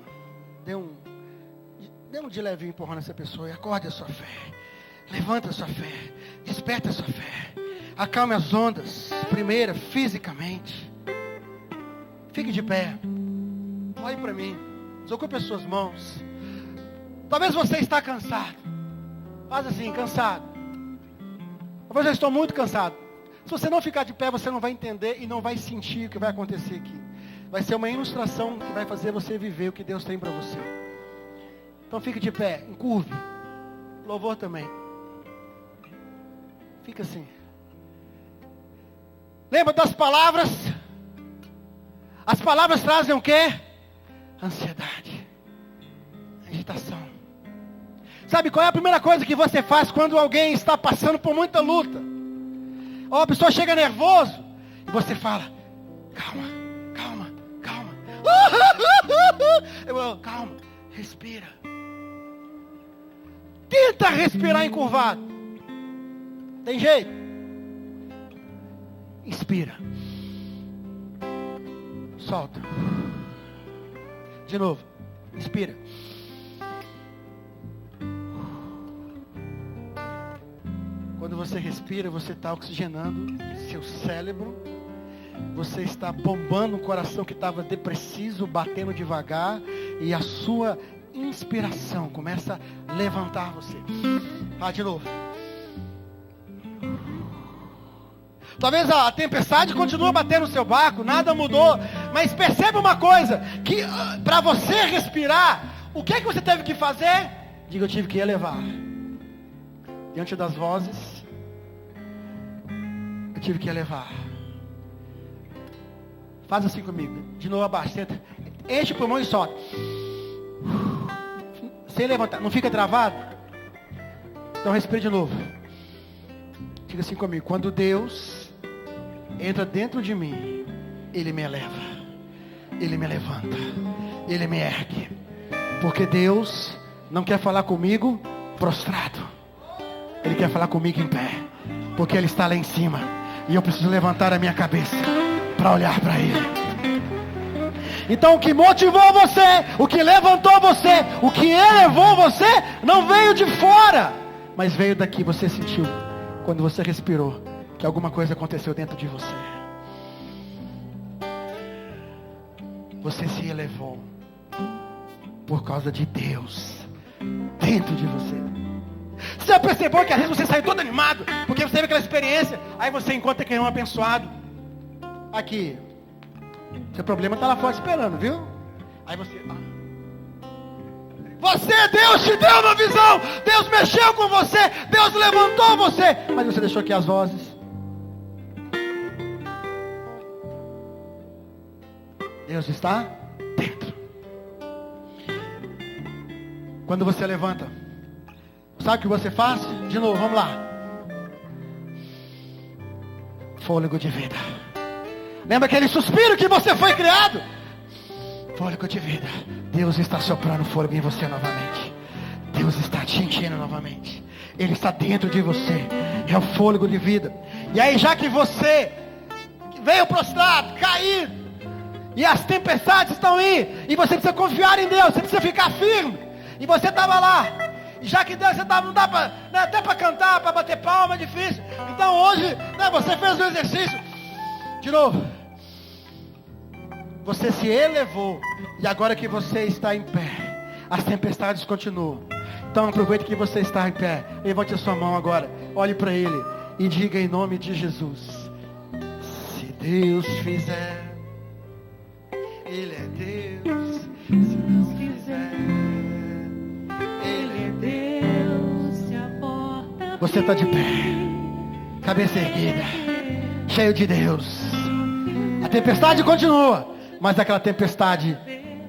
Dê um de leve empurrão nessa pessoa e acorde a sua fé. Levanta a sua fé. Desperta a sua fé. Acalme as ondas. Primeiro, fisicamente. Fique de pé. Olhe para mim. Desocupe as suas mãos. Talvez você está cansado. Faz assim, cansado. Talvez eu estou muito cansado. Se você não ficar de pé, você não vai entender e não vai sentir o que vai acontecer aqui. Vai ser uma ilustração que vai fazer você viver o que Deus tem para você. Então fique de pé, encurve. Louvor também. Fica assim. Lembra das palavras? As palavras trazem o quê? Ansiedade. Agitação. Sabe qual é a primeira coisa que você faz quando alguém está passando por muita luta? Ou a pessoa chega nervoso e você fala, calma, calma, calma. Calma, respira. Tenta respirar encurvado. Tem jeito? Inspira. Solta. De novo. Inspira. Quando você respira, você está oxigenando seu cérebro. Você está bombando o coração que estava depressivo, batendo devagar. E a sua inspiração começa a levantar você. De novo. Talvez a tempestade continue batendo no seu barco, nada mudou. Mas perceba uma coisa, que para você respirar, o que é que você teve que fazer? Diga, eu tive que elevar. Diante das vozes, eu tive que elevar. Faz assim comigo. De novo abaixo. Tenta. Enche o pulmão e solta. Sem levantar. Não fica travado? Então respira de novo. Diga assim comigo. Quando Deus entra dentro de mim, Ele me eleva. Ele me levanta. Ele me ergue. Porque Deus não quer falar comigo prostrado. Ele quer falar comigo em pé. Porque Ele está lá em cima. E eu preciso levantar a minha cabeça para olhar para Ele. Então o que motivou você, o que levantou você, o que elevou você, não veio de fora, mas veio daqui. Você sentiu, quando você respirou, que alguma coisa aconteceu dentro de você. Você se elevou por causa de Deus dentro de você. Você já percebeu que às vezes você sai todo animado, porque você teve aquela experiência, aí você encontra quem é um abençoado. Aqui, seu problema está lá fora esperando, viu? Aí você, Deus te deu uma visão, Deus mexeu com você, Deus levantou você, mas você deixou aqui as vozes. Deus está dentro. Quando você levanta, sabe o que você faz? De novo, vamos lá. Fôlego de vida. Lembra aquele suspiro que você foi criado? Fôlego de vida. Deus está soprando fôlego em você novamente. Deus está te enchendo novamente. Ele está dentro de você. É o fôlego de vida. E aí, já que você veio prostrado, cair, e as tempestades estão aí, e você precisa confiar em Deus, você precisa ficar firme, e você estava lá, e já que Deus, você tava, não dá para, até para cantar, para bater palma, é difícil. Então hoje, você fez o exercício. De novo. Você se elevou. E agora que você está em pé, as tempestades continuam. Então aproveite que você está em pé. Levante a sua mão agora. Olhe para Ele. E diga em nome de Jesus: se Deus fizer, Ele é Deus. Se não fizer, Ele é Deus. Se a porta você está de pé, cabeça erguida, cheio de Deus. A tempestade continua, mas aquela tempestade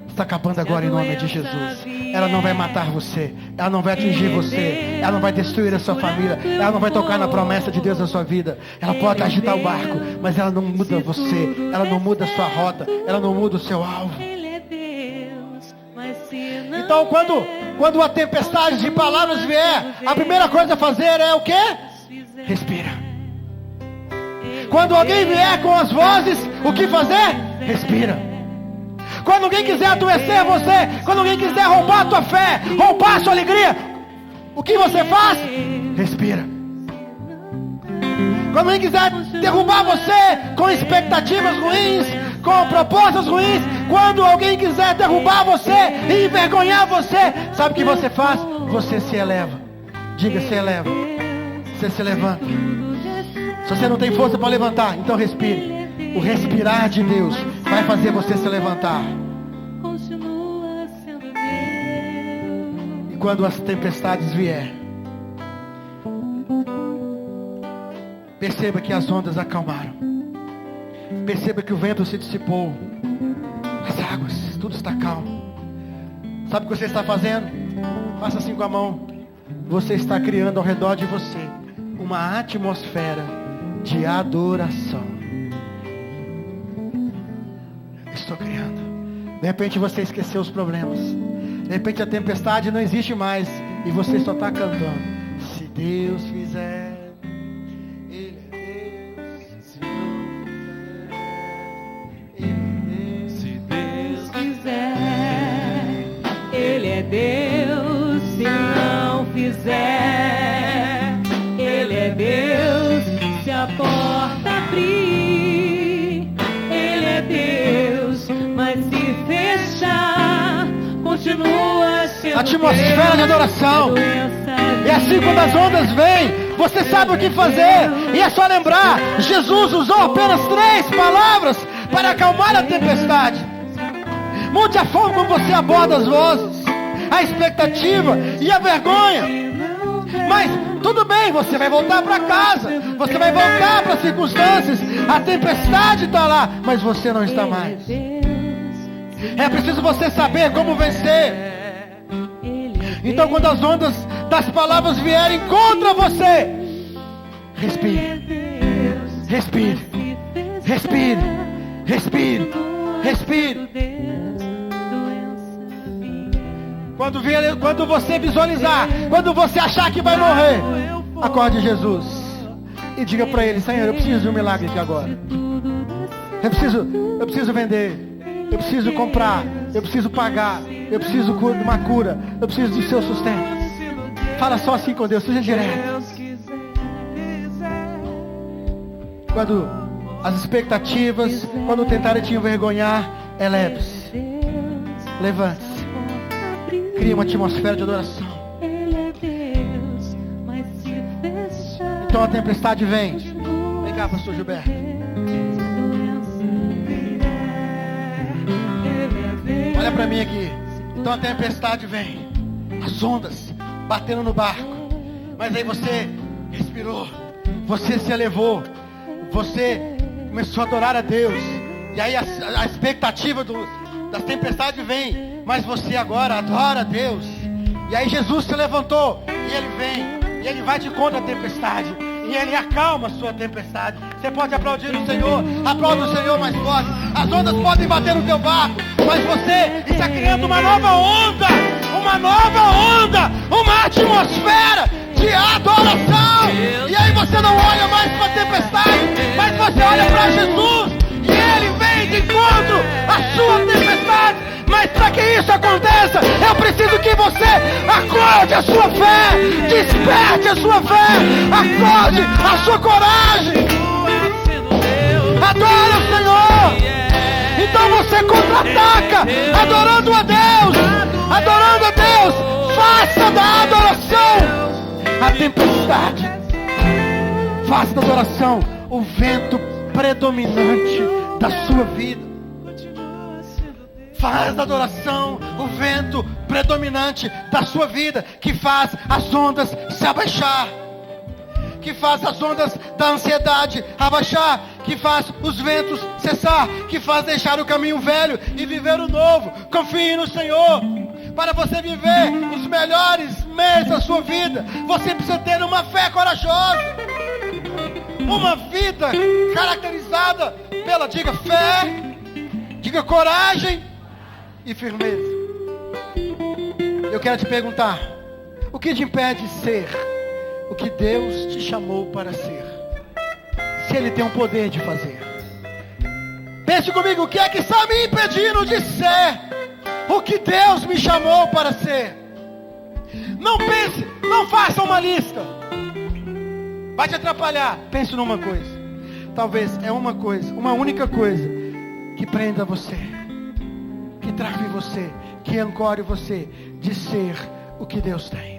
está acabando agora em nome de Jesus. Ela não vai matar você, ela não vai atingir você, ela não vai destruir a sua família, ela não vai tocar na promessa de Deus na sua vida. Ela pode agitar o barco, mas ela não muda você, ela não muda a sua rota, ela não muda o seu alvo. Então quando a tempestade de palavras vier, a primeira coisa a fazer é o quê? Respira. Quando alguém vier com as vozes, o que fazer? Respira. Quando alguém quiser adoecer você, quando alguém quiser roubar a tua fé, roubar a sua alegria, o que você faz? Respira. Quando alguém quiser derrubar você com expectativas ruins, com propostas ruins, quando alguém quiser derrubar você e envergonhar você, sabe o que você faz? Você se eleva. Diga, se eleva. Você se levanta. Se você não tem força para levantar, então respire. O respirar de Deus vai fazer você se levantar. E quando as tempestades vierem, perceba que as ondas acalmaram. Perceba que o vento se dissipou. As águas, tudo está calmo. Sabe o que você está fazendo? Faça assim com a mão. Você está criando ao redor de você uma atmosfera de adoração. Estou criando. De repente você esqueceu os problemas. De repente a tempestade não existe mais. E você só está cantando. Se Deus fizer, Ele é Deus. Se não fizer, Ele é Deus. Se não fizer, Ele é Deus. Se a porta abrir, Ele é Deus. Mas se fechar, continua sendo atmosfera de adoração. E assim quando as ondas vêm, você sabe o que fazer. E é só lembrar, Jesus usou apenas 3 palavras para acalmar a tempestade. Mude a forma como você aborda as vozes, a expectativa e a vergonha. Mas tudo bem, você vai voltar para casa, você vai voltar para as circunstâncias. A tempestade está lá, mas você não está mais. É preciso você saber como vencer. Então quando as ondas das palavras vierem contra você, respire, respire, respire, respire, respire. Quando você visualizar, quando você achar que vai morrer, acorde Jesus e diga para Ele: Senhor, eu preciso de um milagre aqui agora. Eu preciso vender. Eu preciso comprar, eu preciso pagar, eu preciso de uma cura, eu preciso do seu sustento. Fala só assim com Deus, seja direto. Quando as expectativas, quando tentarem te envergonhar, eleve-se, levante-se, cria uma atmosfera de adoração. Então a tempestade vem. Vem cá, pastor Gilberto. Olha para mim aqui. Então a tempestade vem, as ondas batendo no barco, mas aí você respirou, você se elevou, você começou a adorar a Deus. E aí a expectativa das tempestades vem, mas você agora adora a Deus. E aí Jesus se levantou e Ele vem, e Ele vai de contra a tempestade, e Ele acalma a sua tempestade. Você pode aplaudir o Senhor, aplauda o Senhor mais forte. As ondas podem bater no teu barco, mas você está criando uma nova onda, uma atmosfera de adoração. E aí você não olha mais para a tempestade, mas você olha para Jesus, e Ele vem de encontro à sua tempestade. Mas para que isso aconteça, eu preciso que você acorde a sua fé, desperte a sua fé, acorde a sua coragem. Adora o Senhor. Então você contra-ataca, adorando a Deus, adorando a Deus. Faça da adoração a tempestade. Faça da adoração o vento predominante da sua vida. Faz da adoração o vento predominante da sua vida, que faz as ondas se abaixar, que faz as ondas da ansiedade abaixar, que faz os ventos cessar, que faz deixar o caminho velho e viver o novo. Confie no Senhor. Para você viver os melhores meses da sua vida, você precisa ter uma fé corajosa, uma vida caracterizada pela, diga, fé, diga, coragem e firmeza. Eu quero te perguntar: o que te impede de ser o que Deus te chamou para ser, se Ele tem o poder de fazer? Pense comigo, o que é que está me impedindo de ser o que Deus me chamou para ser? Não pense, não faça uma lista. vai te atrapalhar. Pense numa coisa. Talvez é uma coisa, uma única coisa que prenda você, que trave você, que ancore você de ser o que Deus tem.